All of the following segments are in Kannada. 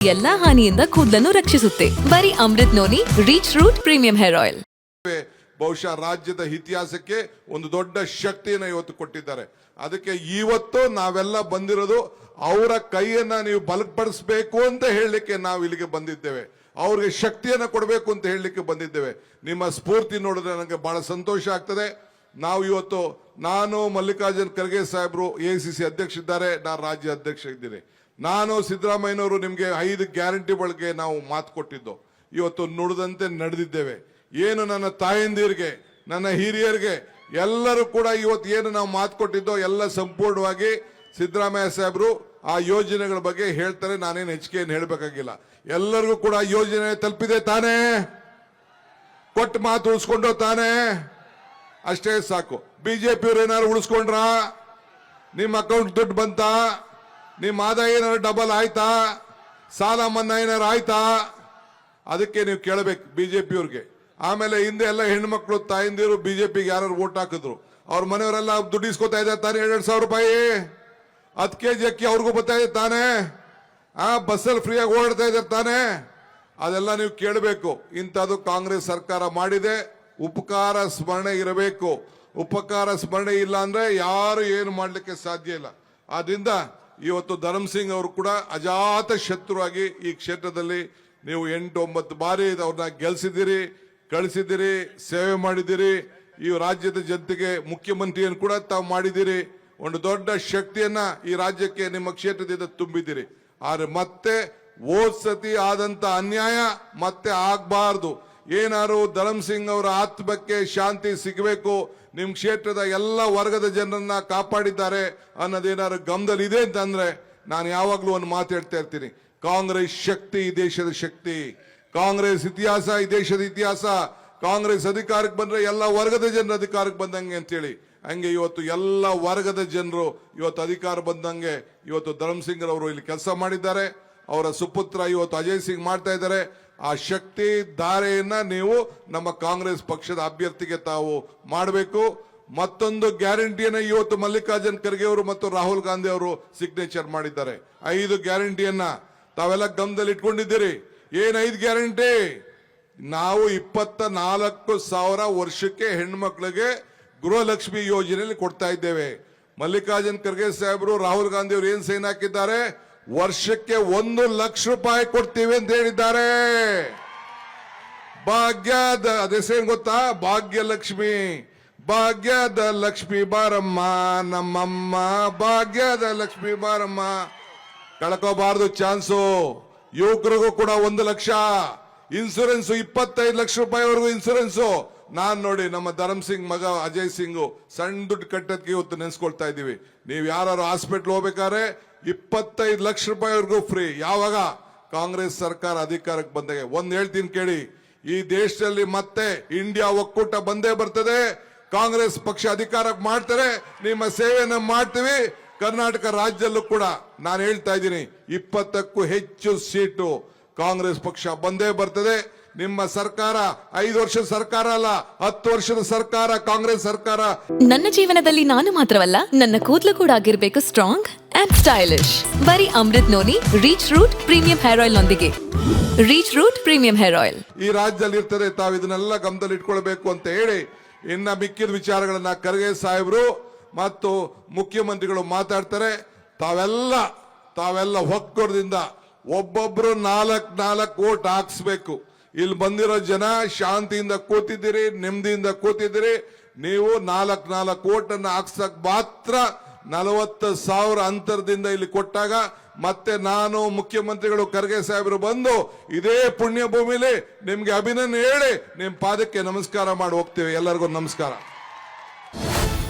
ಎಲ್ಲಾ ಹಾನಿಯಿಂದ ಕೂದಲನ್ನು ರಕ್ಷಿಸುತ್ತೆ. ಬರೀ Amrut noni reach root premium hair oil. ಬಹುಶಃ ರಾಜ್ಯದ ಇತಿಹಾಸಕ್ಕೆ ಒಂದು ದೊಡ್ಡ ಶಕ್ತಿಯನ್ನು ಇವತ್ತು ಕೊಟ್ಟಿದ್ದಾರೆ. ಅದಕ್ಕೆ ಇವತ್ತು ನಾವೆಲ್ಲ ಬಂದಿರೋದು ಅವರ ಕೈಯನ್ನ ನೀವು ಬಲಪಡಿಸಬೇಕು ಅಂತ ಹೇಳಲಿಕ್ಕೆ ನಾವು ಇಲ್ಲಿಗೆ ಬಂದಿದ್ದೇವೆ. ಅವ್ರಿಗೆ ಶಕ್ತಿಯನ್ನು ಕೊಡಬೇಕು ಅಂತ ಹೇಳಲಿಕ್ಕೆ ಬಂದಿದ್ದೇವೆ. ನಿಮ್ಮ ಸ್ಫೂರ್ತಿ ನೋಡಿದ್ರೆ ನನಗೆ ಬಹಳ ಸಂತೋಷ ಆಗ್ತದೆ. ನಾವು ಇವತ್ತು ನಾನು ಮಲ್ಲಿಕಾರ್ಜುನ್ ಖರ್ಗೆ ಸಾಹೇಬರು ಎಐಸಿಸಿ ಅಧ್ಯಕ್ಷ ಇದ್ದಾರೆ, ನಾನು ರಾಜ್ಯ ಅಧ್ಯಕ್ಷ ಇದ್ದೀನಿ. ನಾನು ಸಿದ್ದರಾಮಯ್ಯನವರು ನಿಮಗೆ 5 ಗ್ಯಾರಂಟಿ ಬಗ್ಗೆ ನಾವು ಮಾತು ಕೊಟ್ಟಿದ್ದು ಇವತ್ತು ನುಡಿದಂತೆ ನಡೆದಿದ್ದೇವೆ. ಏನು ನನ್ನ ತಾಯಂದಿರಿಗೆ, ನನ್ನ ಹಿರಿಯರಿಗೆ ಎಲ್ಲರೂ ಕೂಡ ಇವತ್ತು ಏನು ನಾವು ಮಾತು ಕೊಟ್ಟಿದ್ದೋ ಎಲ್ಲ ಸಂಪೂರ್ಣವಾಗಿ ಸಿದ್ದರಾಮಯ್ಯ ಸಾಹೇಬರು ಆ ಯೋಜನೆಗಳ ಬಗ್ಗೆ ಹೇಳ್ತಾರೆ. ನಾನೇನು ಹೆಚ್ಚಿಗೆ ಏನು ಹೇಳಬೇಕಾಗಿಲ್ಲ. ಎಲ್ಲರಿಗೂ ಕೂಡ ಯೋಜನೆ ತಲುಪಿದೆ ತಾನೇ, ಕೊಟ್ಟು ಮಾತು ಉಳಿಸ್ಕೊಂಡೋ ತಾನೇ, ಅಷ್ಟೇ ಸಾಕು. ಬಿಜೆಪಿಯವ್ರು ಏನಾದ್ರು ಉಳಿಸ್ಕೊಂಡ್ರ, ನಿಮ್ಮ ಅಕೌಂಟ್ ದುಡ್ಡು ಬಂತ, ನಿಮ್ಮ ಆದಾಯ ಏನಾದ್ರು ಡಬಲ್ ಆಯ್ತಾ, ಸಾಲ ಮನ್ನಾ ಏನಾರು ಆಯ್ತಾ, ಅದಕ್ಕೆ ನೀವು ಕೇಳಬೇಕು ಬಿಜೆಪಿಯವ್ರಿಗೆ. ಆಮೇಲೆ ಹಿಂದೆ ಎಲ್ಲ ಹೆಣ್ಮಕ್ಳು ತಾಯಂದಿರು ಬಿಜೆಪಿಗೆ ಯಾರು ವೋಟ್ ಹಾಕಿದ್ರು, ಅವ್ರ ಮನೆಯವರೆಲ್ಲ ದುಡ್ಡು ಇಸ್ಕೊತಾ ಇದ್ದಾರೆ ತಾನೇ. 2,000 ರೂಪಾಯಿ 10 kg ಅಕ್ಕಿ ಅವ್ರಿಗೂ ಬರ್ತಾ ಇದೆ ತಾನೇ. ಬಸ್ಸಲ್ಲಿ ಫ್ರೀಯಾಗಿ ಓಡಾಡ್ತಾ ಇದ್ದಾರೆ ತಾನೇ. ಅದೆಲ್ಲ ನೀವು ಕೇಳಬೇಕು. ಇಂಥದ್ದು ಕಾಂಗ್ರೆಸ್ ಸರ್ಕಾರ ಮಾಡಿದೆ. ಉಪಕಾರ ಸ್ಮರಣೆ ಇರಬೇಕು. ಉಪಕಾರ ಸ್ಮರಣೆ ಇಲ್ಲ ಅಂದ್ರೆ ಯಾರು ಏನು ಮಾಡ್ಲಿಕ್ಕೆ ಸಾಧ್ಯ ಇಲ್ಲ. ಆದ್ರಿಂದ ಇವತ್ತು ಧರ್ಮ್ ಸಿಂಗ್ ಅವರು ಕೂಡ ಅಜಾತ ಶತ್ರುವಾಗಿ ಈ ಕ್ಷೇತ್ರದಲ್ಲಿ ನೀವು 8-9 ಬಾರಿ ಅವ್ರನ್ನ ಗೆಲ್ಸಿದ್ದೀರಿ, ಕಳಿಸಿದ್ದೀರಿ, ಸೇವೆ ಮಾಡಿದ್ದೀರಿ. ಈ ರಾಜ್ಯದ ಜನತೆಗೆ ಮುಖ್ಯಮಂತ್ರಿಯನ್ನು ಕೂಡ ತಾವು ಮಾಡಿದ್ದೀರಿ. ಒಂದು ದೊಡ್ಡ ಶಕ್ತಿಯನ್ನ ಈ ರಾಜ್ಯಕ್ಕೆ ನಿಮ್ಮ ಕ್ಷೇತ್ರದಿಂದ ತುಂಬಿದ್ದೀರಿ. ಆದ್ರೆ ಮತ್ತೆ ಹೋದ್ ಸತಿ ಆದಂತ ಅನ್ಯಾಯ ಮತ್ತೆ ಆಗ್ಬಾರ್ದು. ಏನಾರು ಧರ್ಮ್ ಸಿಂಗ್ ಅವರ ಆತ್ಮಕ್ಕೆ ಶಾಂತಿ ಸಿಗಬೇಕು, ನಿಮ್ ಕ್ಷೇತ್ರದ ಎಲ್ಲ ವರ್ಗದ ಜನರನ್ನ ಕಾಪಾಡಿದ್ದಾರೆ ಅನ್ನೋದೇನಾದ್ರು ಗಮನದಲ್ಲಿ ಇದೆ ಅಂತಂದ್ರೆ ನಾನು ಯಾವಾಗ್ಲೂ ಒಂದು ಮಾತು ಹೇಳ್ತಾ ಇರ್ತೀನಿ. ಕಾಂಗ್ರೆಸ್ ಶಕ್ತಿ ಈ ದೇಶದ ಶಕ್ತಿ, ಕಾಂಗ್ರೆಸ್ ಇತಿಹಾಸ ಈ ದೇಶದ ಇತಿಹಾಸ. ಕಾಂಗ್ರೆಸ್ ಅಧಿಕಾರಕ್ಕೆ ಬಂದ್ರೆ ಎಲ್ಲ ವರ್ಗದ ಜನರ ಅಧಿಕಾರಕ್ಕೆ ಬಂದಂಗೆ ಅಂತೇಳಿ, ಹಂಗೆ ಇವತ್ತು ಎಲ್ಲ ವರ್ಗದ ಜನರು ಇವತ್ತು ಅಧಿಕಾರ ಬಂದಂಗೆ ಇವತ್ತು ಧರ್ಮ್ ಸಿಂಗ್ ಅವರು ಇಲ್ಲಿ ಕೆಲಸ ಮಾಡಿದ್ದಾರೆ. ಅವರ ಸುಪುತ್ರ ಇವತ್ತು ಅಜಯ್ ಸಿಂಗ್ ಮಾಡ್ತಾ ಇದ್ದಾರೆ. ಆ ಶಕ್ತಿ ಧಾರೆಯನ್ನ ನೀವು ನಮ್ಮ ಕಾಂಗ್ರೆಸ್ ಪಕ್ಷದ ಅಭ್ಯರ್ಥಿಗೆ ತಾವು ಮಾಡಬೇಕು. ಮತ್ತೊಂದು ಗ್ಯಾರಂಟಿಯನ್ನ ಇವತ್ತು ಮಲ್ಲಿಕಾರ್ಜುನ್ ಖರ್ಗೆ ಅವರು ಮತ್ತು ರಾಹುಲ್ ಗಾಂಧಿ ಅವರು ಸಿಗ್ನೇಚರ್ ಮಾಡಿದ್ದಾರೆ. 5 ಗ್ಯಾರಂಟಿಯನ್ನ ತಾವೆಲ್ಲ ಗಮನದಲ್ಲಿ ಇಟ್ಕೊಂಡಿದ್ದೀರಿ. ಏನ್ 5 ಗ್ಯಾರಂಟಿ? ನಾವು 24,000 ವರ್ಷಕ್ಕೆ ಹೆಣ್ಮಕ್ಳಿಗೆ ಗೃಹಲಕ್ಷ್ಮಿ ಯೋಜನೆಯಲ್ಲಿ ಕೊಡ್ತಾ ಇದ್ದೇವೆ. ಮಲ್ಲಿಕಾರ್ಜುನ್ ಖರ್ಗೆ ಸಾಹೇಬರು, ರಾಹುಲ್ ಗಾಂಧಿ ಅವರು ಏನ್ ಸೈನ್ ಹಾಕಿದ್ದಾರೆ, ವರ್ಷಕ್ಕೆ 1 ಲಕ್ಷ ರೂಪಾಯಿ ಕೊಡ್ತೀವಿ ಅಂತ ಹೇಳಿದ್ದಾರೆ. ಭಾಗ್ಯದ ಅದೇನ್ ಗೊತ್ತಾ? ಭಾಗ್ಯಲಕ್ಷ್ಮಿ, ಭಾಗ್ಯದ ಲಕ್ಷ್ಮಿ ಬಾರಮ್ಮ ನಮ್ಮಮ್ಮ, ಭಾಗ್ಯದ ಲಕ್ಷ್ಮಿ ಬಾರಮ್ಮ. ಕಳ್ಕೋಬಾರ್ದು ಚಾನ್ಸು. ಯುವಕರಿಗೂ ಕೂಡ 1 ಲಕ್ಷ ಇನ್ಸೂರೆನ್ಸ್, 25 ಲಕ್ಷ ರೂಪಾಯಿವರೆಗೂ ಇನ್ಸೂರೆನ್ಸ್. ನಾನ್ ನೋಡಿ ನಮ್ಮ ಧರ್ಮ್ ಸಿಂಗ್ ಮಗ ಅಜಯ್ ಸಿಂಗ್ ಸಣ್ಣ ದುಡ್ಡು ಕಟ್ಟೋದಕ್ಕೆ ಇವತ್ತು ನೆನ್ಸ್ಕೊಳ್ತಾ ಇದ್ದೀವಿ. ನೀವು ಯಾರು ಹಾಸ್ಪಿಟ್ಲ್ ಹೋಗ್ಬೇಕಾದ್ರೆ 25 ಲಕ್ಷ ರೂಪಾಯಿವರೆಗೂ ಫ್ರೀ. ಯಾವಾಗ? ಕಾಂಗ್ರೆಸ್ ಸರ್ಕಾರ ಅಧಿಕಾರಕ್ಕೆ ಬಂದಾಗ. ಒಂದ್ ಹೇಳ್ತೀನಿ ಕೇಳಿ, ಈ ದೇಶದಲ್ಲಿ ಮತ್ತೆ ಇಂಡಿಯಾ ಒಕ್ಕೂಟ ಬಂದೇ ಬರ್ತದೆ. ಕಾಂಗ್ರೆಸ್ ಪಕ್ಷ ಅಧಿಕಾರಕ್ಕೆ ಮಾಡ್ತಾರೆ, ನಿಮ್ಮ ಸೇವೆಯನ್ನ ಮಾಡ್ತೀವಿ. ಕರ್ನಾಟಕ ರಾಜ್ಯದಲ್ಲೂ ಕೂಡ ನಾನು ಹೇಳ್ತಾ ಇದ್ದೀನಿ, 20ಕ್ಕೂ ಹೆಚ್ಚು ಸೀಟು ಕಾಂಗ್ರೆಸ್ ಪಕ್ಷ ಬಂದೇ ಬರ್ತದೆ. ನಿಮ್ಮ ಸರ್ಕಾರ 5 ವರ್ಷದ ಸರ್ಕಾರ ಅಲ್ಲ, 10 ವರ್ಷದ ಸರ್ಕಾರ ಕಾಂಗ್ರೆಸ್ ಸರ್ಕಾರ. ನನ್ನ ಜೀವನದಲ್ಲಿ ನಾನು ಮಾತ್ರವಲ್ಲ, ನನ್ನ ಕೂದಲು ಕೂಡ ಆಗಿರ್ಬೇಕು ಸ್ಟ್ರಾಂಗ್ ಅಂಡ್ ಸ್ಟೈಲಿಶ್. ಬರೀ Amrut noni reach root premium hair oil ನೊಂದಿಗೆ. Reach root premium hair oil ಈ ರಾಜ್ಯದಲ್ಲಿ ಇರ್ತದೆ. ತಾವು ಇದನ್ನೆಲ್ಲ ಗಮನದಲ್ಲಿ ಇಟ್ಕೊಳ್ಬೇಕು ಅಂತ ಹೇಳಿ ಇನ್ನ ಮಿಕ್ಕಿದ ವಿಚಾರಗಳನ್ನ ಖರ್ಗೆ ಸಾಹೇಬರು ಮತ್ತು ಮುಖ್ಯಮಂತ್ರಿಗಳು ಮಾತಾಡ್ತಾರೆ. ತಾವೆಲ್ಲ ಒಕ್ಕೂಟದಿಂದ ಒಬ್ಬೊಬ್ರು 4 ವೋಟ್ ಹಾಕ್ಸ್ಬೇಕು. ಇಲ್ಲಿ ಬಂದಿರೋ ಜನ ಶಾಂತಿಯಿಂದ ಕೂತಿದ್ದೀರಿ, ನೆಮ್ಮದಿಯಿಂದ ಕೂತಿದ್ದೀರಿ. ನೀವು 4 ವೋಟ್ ಅನ್ನ ಹಾಕ್ಸಕ್ ಮಾತ್ರ 40,000 ಅಂತರದಿಂದ ಇಲ್ಲಿ ಕೊಟ್ಟಾಗ ಮತ್ತೆ ನಾನು ಮುಖ್ಯಮಂತ್ರಿಗಳು ಖರ್ಗೆ ಸಾಹೇಬರು ಬಂದು ಇದೇ ಪುಣ್ಯ ಭೂಮಿಲಿ ನಿಮ್ಗೆ ಅಭಿನಂದನೆ ಹೇಳಿ ನಿಮ್ ಪಾದಕ್ಕೆ ನಮಸ್ಕಾರ ಮಾಡಿ ಹೋಗ್ತೇವೆ. ಎಲ್ಲರಿಗೂ ನಮಸ್ಕಾರ.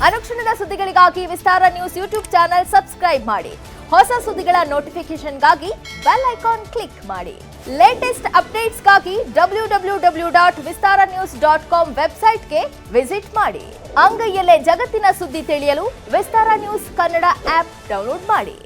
ಅನುಕ್ಷಣದ ಸುದ್ದಿಗಳಿಗಾಗಿ ವಿಸ್ತಾರ ನ್ಯೂಸ್ ಯೂಟ್ಯೂಬ್ ಚಾನೆಲ್ ಸಬ್ಸ್ಕ್ರೈಬ್ ಮಾಡಿ. ಹೊಸ ಸುದ್ದಿಗಳ ನೋಟಿಫಿಕೇಶನ್ಗಾಗಿ ಬೆಲ್ ಐಕಾನ್ ಕ್ಲಿಕ್ ಮಾಡಿ. ಲೇಟೆಸ್ಟ್ ಅಪ್ಡೇಟ್ಸ್ಗಾಗಿ www.vistaranews.com ವೆಬ್ಸೈಟ್ಗೆ ವಿಸಿಟ್ ಮಾಡಿ. ಅಂಗೈಯಲ್ಲೇ ಜಗತ್ತಿನ ಸುದ್ದಿ ತಿಳಿಯಲು ವಿಸ್ತಾರ ನ್ಯೂಸ್ ಕನ್ನಡ ಆಪ್ ಡೌನ್ಲೋಡ್ ಮಾಡಿ.